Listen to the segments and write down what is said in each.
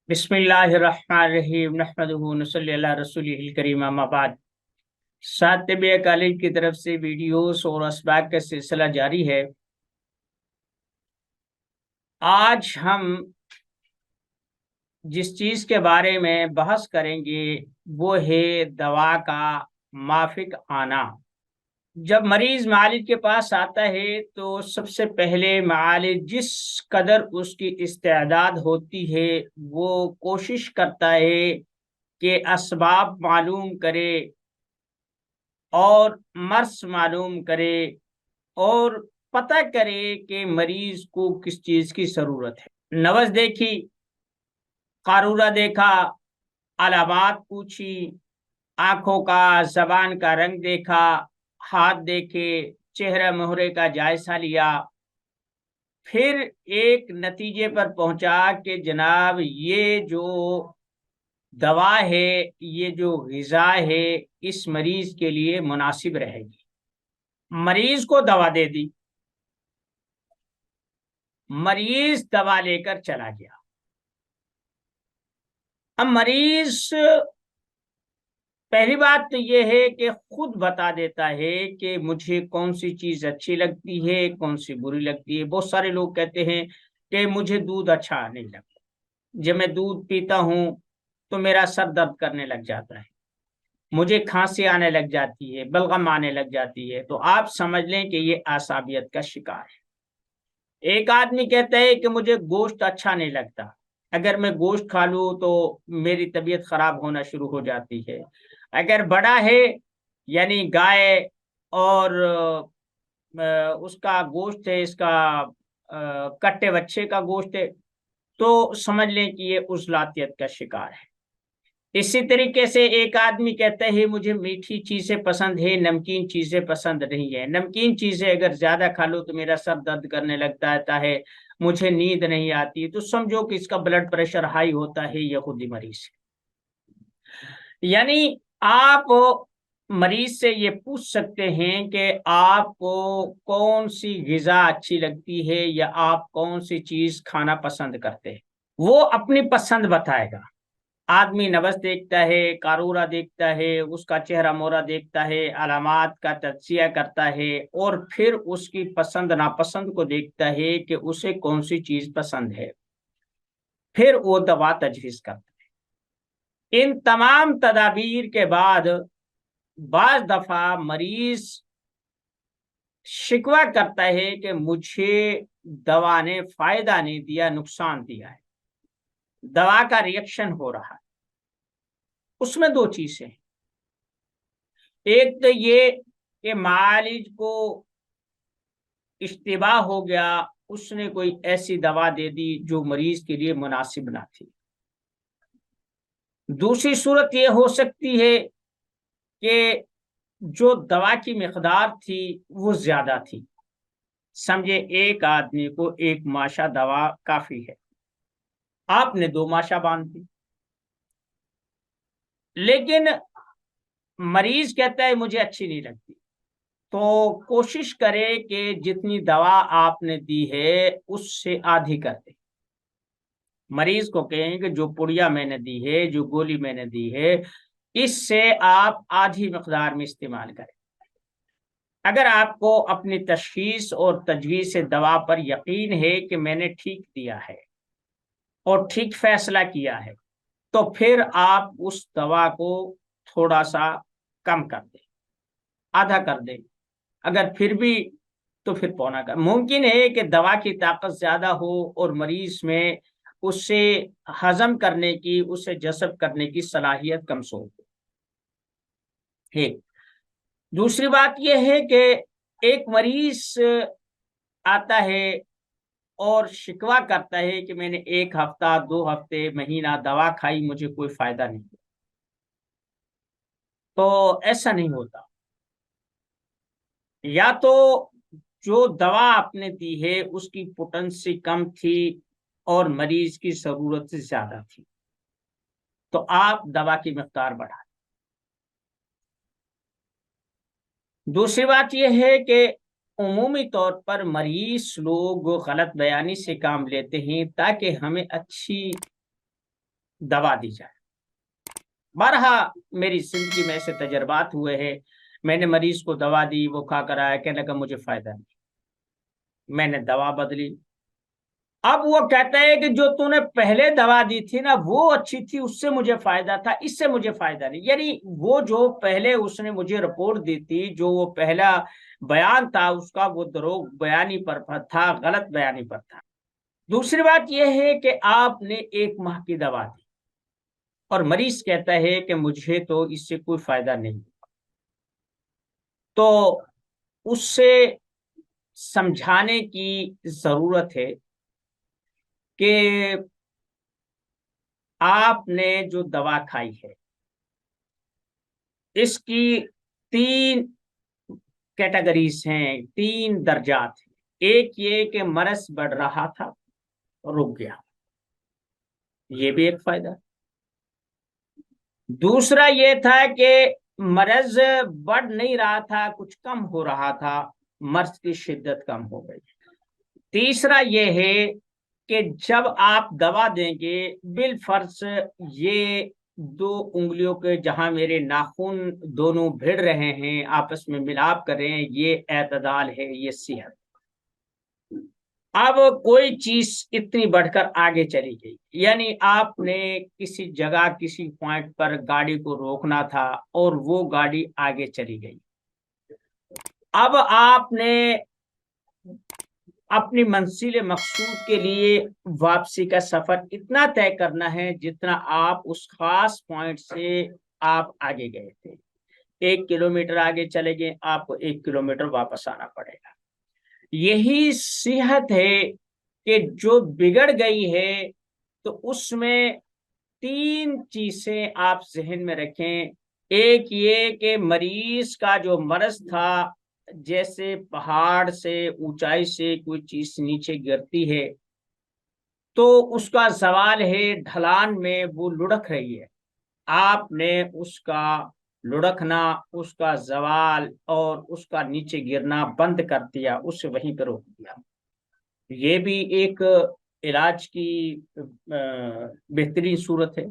बिस्मिल्लाहिर्रहमानिर्रहीम नहमदुहु नसल्ली अला रसूलिहिल करीम अम्मा बाद। सातबीया कॉलेज की तरफ से वीडियोस और असबाक का सिलसिला जारी है। आज हम जिस चीज के बारे में बहस करेंगे वो है दवा का माफिक आना। जब मरीज मालिज के पास आता है तो सबसे पहले मालिज जिस कदर उसकी इस्तेदाद होती है वो कोशिश करता है कि असबाब मालूम करे और मर्स मालूम करे और पता करे कि मरीज को किस चीज की जरूरत है। नब्ज देखी, कारूरा देखा, अलामात पूछी, आंखों का जबान का रंग देखा, हाथ देखे, चेहरा मोहरे का जायजा लिया, फिर एक नतीजे पर पहुंचा कि जनाब ये जो दवा है, ये जो ग़िज़ा है इस मरीज के लिए मुनासिब रहेगी। मरीज को दवा दे दी, मरीज दवा लेकर चला गया। अब मरीज पहली बात तो यह है कि खुद बता देता है कि मुझे कौन सी चीज अच्छी लगती है, कौन सी बुरी लगती है। बहुत सारे लोग कहते हैं कि मुझे दूध अच्छा नहीं लगता, जब मैं दूध पीता हूं तो मेरा सर दर्द करने लग जाता है, मुझे खांसी आने लग जाती है, बलगम आने लग जाती है। तो आप समझ लें कि ये आसाबियत का शिकार है। एक आदमी कहता है कि मुझे गोश्त अच्छा नहीं लगता, अगर मैं गोश्त खा लूं तो मेरी तबीयत खराब होना शुरू हो जाती है। अगर बड़ा है यानी गाय और उसका गोश्त है, इसका कट्टे बच्चे का गोश्त है, तो समझ लें कि ये उजलातियत का शिकार है। इसी तरीके से एक आदमी कहता है मुझे मीठी चीजें पसंद है, नमकीन चीजें पसंद नहीं है। नमकीन चीजें अगर ज्यादा खा लो तो मेरा सर दर्द करने लगता है, मुझे नींद नहीं आती, तो समझो कि इसका ब्लड प्रेशर हाई होता है, यह खुद मरीज है। यानी आप मरीज से ये पूछ सकते हैं कि आपको कौन सी ग़िज़ा अच्छी लगती है या आप कौन सी चीज खाना पसंद करते हैं, वो अपनी पसंद बताएगा। आदमी नब्ज देखता है, कारूरा देखता है, उसका चेहरा मोहरा देखता है, अलामात का तज्जिया करता है और फिर उसकी पसंद नापसंद को देखता है कि उसे कौन सी चीज पसंद है, फिर वो दवा तजवीज करता है। इन तमाम तदाबीर के बाद बाज दफा मरीज शिकवा करता है कि मुझे दवा ने फायदा नहीं दिया, नुकसान दिया है, दवा का रिएक्शन हो रहा है। उसमें दो चीजें, एक तो ये कि मालिज को इश्तिबा हो गया, उसने कोई ऐसी दवा दे दी जो मरीज के लिए मुनासिब ना थी। दूसरी सूरत ये हो सकती है कि जो दवा की मिकदार थी वो ज्यादा थी। समझे एक आदमी को एक माशा दवा काफी है, आपने 2 माशा बांध दी, लेकिन मरीज कहता है मुझे अच्छी नहीं लगती। तो कोशिश करे कि जितनी दवा आपने दी है उससे आधी कर दे। मरीज को कहें कि जो पुड़िया मैंने दी है, जो गोली मैंने दी है, इससे आप आधी मकदार में इस्तेमाल करें। अगर आपको अपनी तशखीस और तजवीज़ से दवा पर यकीन है कि मैंने ठीक दिया है और ठीक फैसला किया है, तो फिर आप उस दवा को थोड़ा सा कम कर दें, आधा कर दें। अगर फिर भी तो फिर पौना कर। मुमकिन है कि दवा की ताकत ज्यादा हो और मरीज में उससे हजम करने की, उसे जज़ब करने की सलाहियत कमजोर है। दूसरी बात यह है कि एक मरीज आता है और शिकवा करता है कि मैंने 1 हफ्ता, 2 हफ्ते, महीना दवा खाई, मुझे कोई फायदा नहीं। तो ऐसा नहीं होता। या तो जो दवा आपने दी है उसकी पोटेंसी कम थी और मरीज की जरूरत से ज्यादा थी, तो आप दवा की मिकदार बढ़ाएं। दूसरी बात यह है कि उमूमी तौर पर मरीज लोग गलत बयानी से काम लेते हैं ताकि हमें अच्छी दवा दी जाए। बारहा मेरी जिंदगी में ऐसे तजर्बात हुए हैं, मैंने मरीज को दवा दी, वो खा कर आया, कहने लगा मुझे फायदा नहीं, मैंने दवा बदली। अब वो कहता है कि जो तूने पहले दवा दी थी ना वो अच्छी थी, उससे मुझे फायदा था, इससे मुझे फायदा नहीं। यानी वो जो पहले उसने मुझे रिपोर्ट दी थी, जो वो पहला बयान था उसका, वो दरोग बयानी पर था, गलत बयानी पर था। दूसरी बात यह है कि आपने 1 माह की दवा दी और मरीज कहता है कि मुझे तो इससे कोई फायदा नहीं, तो उससे समझाने की जरूरत है कि आपने जो दवा खाई है इसकी 3 कैटेगरीज हैं, 3 दर्जात हैं। एक ये कि मरज बढ़ रहा था, रुक गया, ये भी एक फायदा। दूसरा ये था कि मरज बढ़ नहीं रहा था, कुछ कम हो रहा था, मर्ज की शिद्दत कम हो गई। तीसरा ये है कि जब आप दवा देंगे, बिल फर्ज ये 2 उंगलियों के जहां मेरे नाखून दोनों भिड़ रहे हैं, आपस में मिलाप कर रहे हैं, ये एतदाल है, ये सेहत। अब कोई चीज इतनी बढ़कर आगे चली गई, यानी आपने किसी जगह किसी पॉइंट पर गाड़ी को रोकना था और वो गाड़ी आगे चली गई। अब आपने अपनी मंजिल मकसूद के लिए वापसी का सफर इतना तय करना है जितना आप उस खास पॉइंट से आप आगे गए थे। 1 किलोमीटर आगे चले गए, आपको 1 किलोमीटर वापस आना पड़ेगा। यही सेहत है कि जो बिगड़ गई है, तो उसमें 3 चीजें आप जहन में रखें। एक ये कि मरीज का जो मर्ज था, जैसे पहाड़ से ऊंचाई से कोई चीज नीचे गिरती है तो उसका सवाल है, ढलान में वो लुढ़क रही है, आपने उसका लुढ़कना, उसका जवाल और उसका नीचे गिरना बंद कर दिया, उसे वहीं पर रोक दिया। ये भी एक इलाज की बेहतरीन सूरत है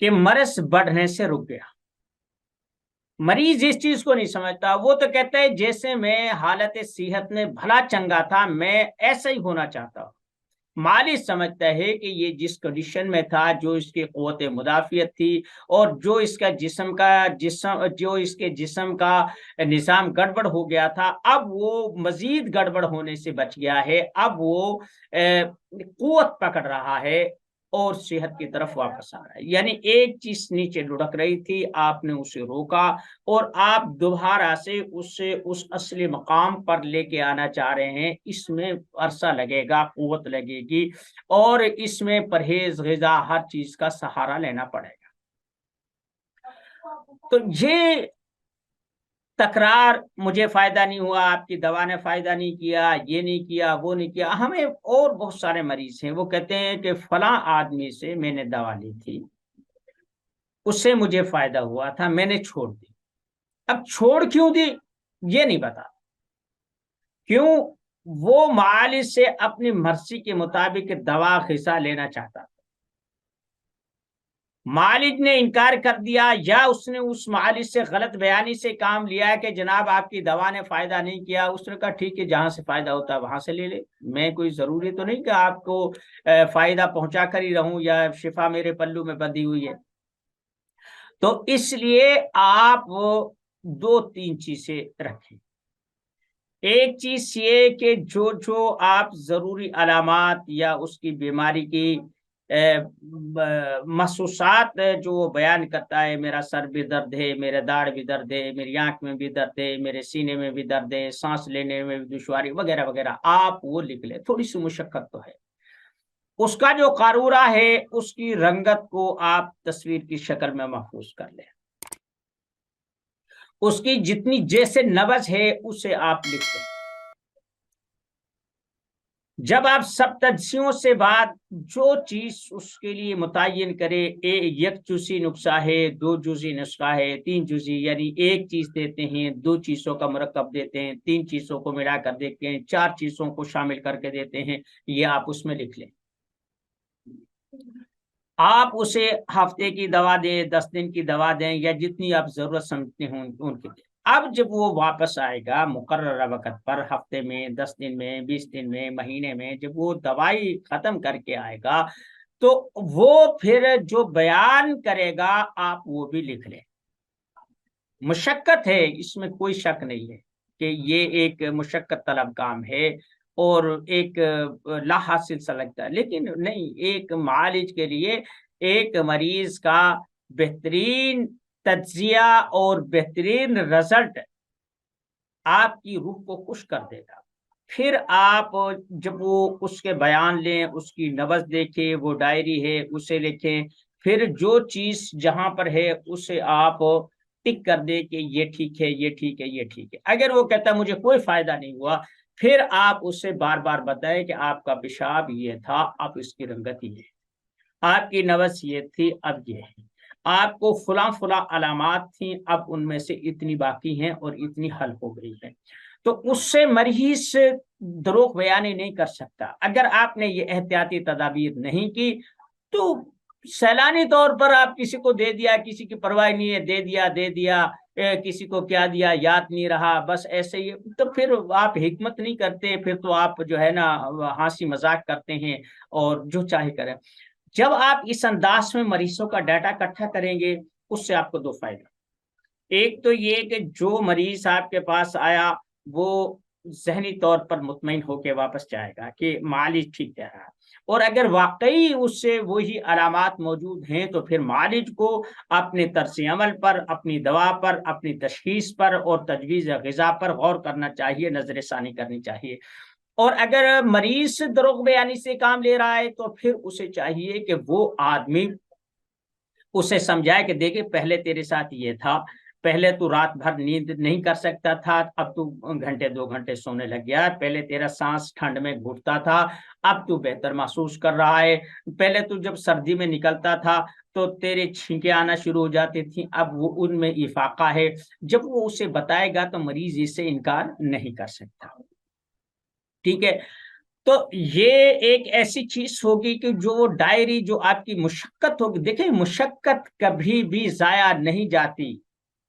कि मर्ज बढ़ने से रुक गया। मरीज इस चीज को नहीं समझता, वो तो कहता है जैसे मैं हालत सेहत में भला चंगा था, मैं ऐसा ही होना चाहता हूं। मालिक समझता है कि ये जिस कंडीशन में था, जो इसकी क़ुव्वत मुदाफ़ियत थी और जो इसका जो इसके जिस्म का निज़ाम गड़बड़ हो गया था, अब वो मजीद गड़बड़ होने से बच गया है। अब वो क़ुव्वत पकड़ रहा है और सेहत की तरफ वापस आ रहा है। यानी एक चीज नीचे लुढ़क रही थी, आपने उसे रोका और आप दोबारा से उसे उस असली मकाम पर लेके आना चाह रहे हैं। इसमें अरसा लगेगा, कुव्वत लगेगी और इसमें परहेज, ग़िज़ा, हर चीज का सहारा लेना पड़ेगा। तो ये तकरार, मुझे फायदा नहीं हुआ, आपकी दवा ने फायदा नहीं किया, ये नहीं किया, वो नहीं किया। हमें और बहुत सारे मरीज हैं, वो कहते हैं कि फलां आदमी से मैंने दवा ली थी, उससे मुझे फायदा हुआ था, मैंने छोड़ दी। अब छोड़ क्यों दी ये नहीं बता, क्यों? वो मालिक से अपनी मर्जी के मुताबिक दवा खिसा लेना चाहता था, मालिक ने इनकार कर दिया या उसने उस मालिक से गलत बयानी से काम लिया कि जनाब आपकी दवा ने फायदा नहीं किया। उसने कहा ठीक है, जहां से फायदा होता है वहां से ले ले, मैं कोई जरूरी तो नहीं कि आपको फायदा पहुंचा कर ही रहूं या शिफा मेरे पल्लू में बंधी हुई है। तो इसलिए आप 2-3 चीजें रखें। एक चीज ये कि जो जो आप जरूरी अलामात या उसकी बीमारी की महसूसात जो वो बयान करता है, मेरा सर भी दर्द है, मेरे दाढ़ भी दर्द है, मेरी आंख में भी दर्द है, मेरे सीने में भी दर्द है, सांस लेने में भी दुश्वारी वगैरह वगैरह, आप वो लिख ले। थोड़ी सी मुशक्कत तो है। उसका जो कारूरा है उसकी रंगत को आप तस्वीर की शक्ल में महफूज कर लें, उसकी जितनी जैसे नब्ज है उसे आप लिख दें। जब आप सब तजसियों से बाद जो चीज उसके लिए मुतय्यन करे, एक जुज़ी नुस्खा है, 2 जुज़ी नुस्खा है, 3 जुज़ी, यानी एक चीज देते हैं, 2 चीजों का मुरक्कब देते हैं, 3 चीजों को मिलाकर देते हैं, 4 चीजों को शामिल करके देते हैं, ये आप उसमें लिख लें। آپ اسے ہفتے کی دوا دیں، 10 دن کی دوا دیں، یا جتنی آپ ضرورت سمجھتے ہوں ان کی دیں۔ اب جب وہ واپس آئے گا مقررہ وقت پر، ہفتے میں، 10 دن میں، 20 دن میں، مہینے میں، جب وہ دوائی ختم کر کے آئے گا تو وہ پھر جو بیان کرے گا آپ وہ بھی لکھ لیں۔ مشقت ہے، اس میں کوئی شک نہیں ہے کہ یہ ایک مشقت طلب کام ہے اور ایک لا حاصل سا لگتا ہے، لیکن نہیں، ایک معالج کے لیے ایک مریض کا بہترین تجزیہ اور بہترین رزلٹ آپ کی روح کو خوش کر دے گا۔ پھر آپ جب وہ اس کے بیان لیں، اس کی نبض دیکھیں، وہ ڈائری ہے اسے لکھیں، پھر جو چیز جہاں پر ہے اسے آپ ٹک کر دے کہ یہ ٹھیک ہے، یہ ٹھیک ہے، یہ ٹھیک ہے۔ اگر وہ کہتا ہے مجھے کوئی فائدہ نہیں ہوا، پھر آپ اسے بار بار بتائیں کہ آپ کا پیشاب یہ تھا، اب اس کی رنگت یہ ہے، آپ کی نبض یہ تھی، اب یہ ہے، آپ کو فلاں فلاں علامات تھیں، اب ان میں سے اتنی باقی ہیں اور اتنی حل ہو گئی ہے۔ تو اس سے مریض دروغ بیانی نہیں کر سکتا۔ اگر آپ نے یہ احتیاطی تدابیر نہیں کی تو سیلانی طور پر آپ کسی کو دے دیا، کسی کی پرواہ نہیں ہے، دے دیا، کسی کو کیا دیا یاد نہیں رہا، بس ایسے ہی، تو پھر آپ حکمت نہیں کرتے، پھر تو آپ جو ہے نا ہنسی مذاق کرتے ہیں اور جو چاہے کریں۔ جب آپ اس انداز میں مریضوں کا ڈیٹا اکٹھا کریں گے، اس سے آپ کو دو فائدہ۔ ایک تو یہ کہ جو مریض آپ کے پاس آیا وہ ذہنی طور پر مطمئن ہو کے واپس جائے گا کہ معالج ٹھیک کہہ رہا ہے، اور اگر واقعی اس سے وہی علامات موجود ہیں تو پھر معالج کو اپنے طرز عمل پر، اپنی دوا پر، اپنی تشخیص پر اور تجویز غذا پر غور کرنا چاہیے، نظر ثانی کرنی چاہیے۔ اور اگر مریض دروغ بیانی سے کام لے رہا ہے تو پھر اسے چاہیے کہ وہ آدمی اسے سمجھائے کہ دیکھے پہلے تیرے ساتھ یہ تھا، پہلے تو رات بھر نیند نہیں کر سکتا تھا، اب تو گھنٹے 2 گھنٹے سونے لگ گیا، پہلے تیرا سانس ٹھنڈ میں گھٹتا تھا، اب تو بہتر محسوس کر رہا ہے، پہلے تو جب سردی میں نکلتا تھا تو تیرے چھینکیں آنا شروع ہو جاتی تھیں، اب وہ ان میں افاقہ ہے۔ جب وہ اسے بتائے گا تو مریض اس سے انکار نہیں کر سکتا، ٹھیک ہے۔ تو یہ ایک ایسی چیز ہوگی کہ جو وہ ڈائری جو آپ کی مشقت ہوگی، دیکھیں مشقت کبھی بھی ضائع نہیں جاتی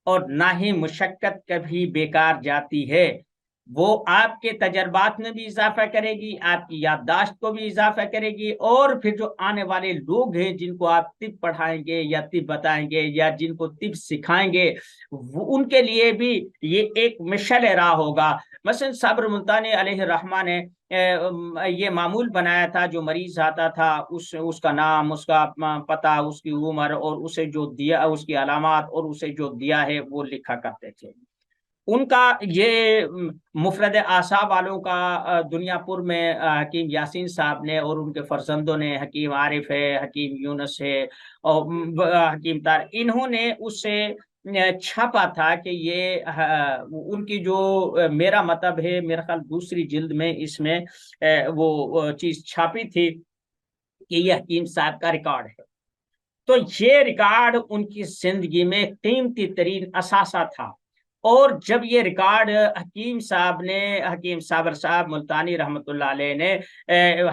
اور نہ ہی مشقت کبھی بیکار جاتی ہے، وہ آپ کے تجربات میں بھی اضافہ کرے گی، آپ کی یادداشت کو بھی اضافہ کرے گی، اور پھر جو آنے والے لوگ ہیں جن کو آپ طب پڑھائیں گے یا طب بتائیں گے یا جن کو طب سکھائیں گے، ان کے لیے بھی یہ ایک مشعل راہ ہوگا۔ مثلا صابر ملتانی علیہ الرحمہ نے یہ معمول بنایا تھا، جو مریض آتا تھا اس کا نام، اس کا پتہ، اس کی عمر، اور اسے جو دیا، اس کی علامات اور اسے جو دیا ہے وہ لکھا کرتے تھے۔ ان کا یہ مفرد اعصاب والوں کا دنیا پور میں حکیم یاسین صاحب نے اور ان کے فرزندوں نے، حکیم عارف ہے، حکیم یونس ہے اور حکیم تار، انہوں نے اس سے چھاپا تھا کہ یہ ان کی جو میرا مطلب ہے، میرا خیال دوسری جلد میں اس میں وہ چیز چھاپی تھی کہ یہ حکیم صاحب کا ریکارڈ ہے۔ تو یہ ریکارڈ ان کی زندگی میں قیمتی ترین اثاثہ تھا، اور جب یہ ریکارڈ حکیم صاحب نے، حکیم صابر صاحب ملتانی رحمۃ اللہ علیہ نے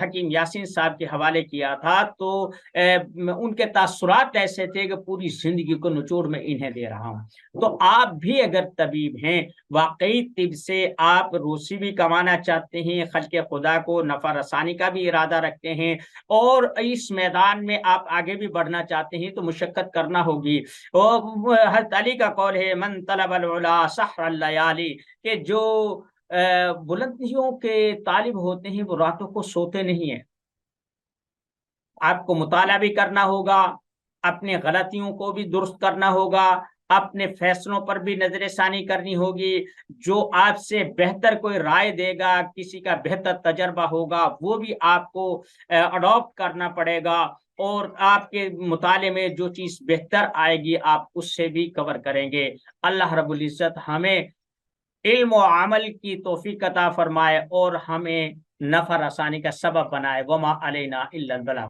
حکیم یاسین صاحب کے حوالے کیا تھا تو ان کے تاثرات ایسے تھے کہ پوری زندگی کو نچوڑ میں انہیں دے رہا ہوں۔ تو آپ بھی اگر طبیب ہیں، واقعی طب سے آپ روزی بھی کمانا چاہتے ہیں، خلق خدا کو نفع رسانی کا بھی ارادہ رکھتے ہیں، اور اس میدان میں آپ آگے بھی بڑھنا چاہتے ہیں تو مشقت کرنا ہوگی۔ حضرت علی کا قول ہے، من طلب العلا سحر اللیالی، کہ جو بلندیوں کے طالب ہوتے ہیں وہ راتوں کو سوتے نہیں ہیں۔ آپ کو مطالعہ بھی کرنا ہوگا، اپنے غلطیوں کو بھی درست کرنا ہوگا، اپنے فیصلوں پر بھی نظر ثانی کرنی ہوگی، جو آپ سے بہتر کوئی رائے دے گا، کسی کا بہتر تجربہ ہوگا، وہ بھی آپ کو اڈاپٹ کرنا پڑے گا، اور آپ کے مطالعے میں جو چیز بہتر آئے گی آپ اس سے بھی کور کریں گے۔ اللہ رب العزت ہمیں علم و عمل کی توفیق عطا فرمائے اور ہمیں نفع رسانی کا سبب بنائے۔ وما علینا الا البلاغ۔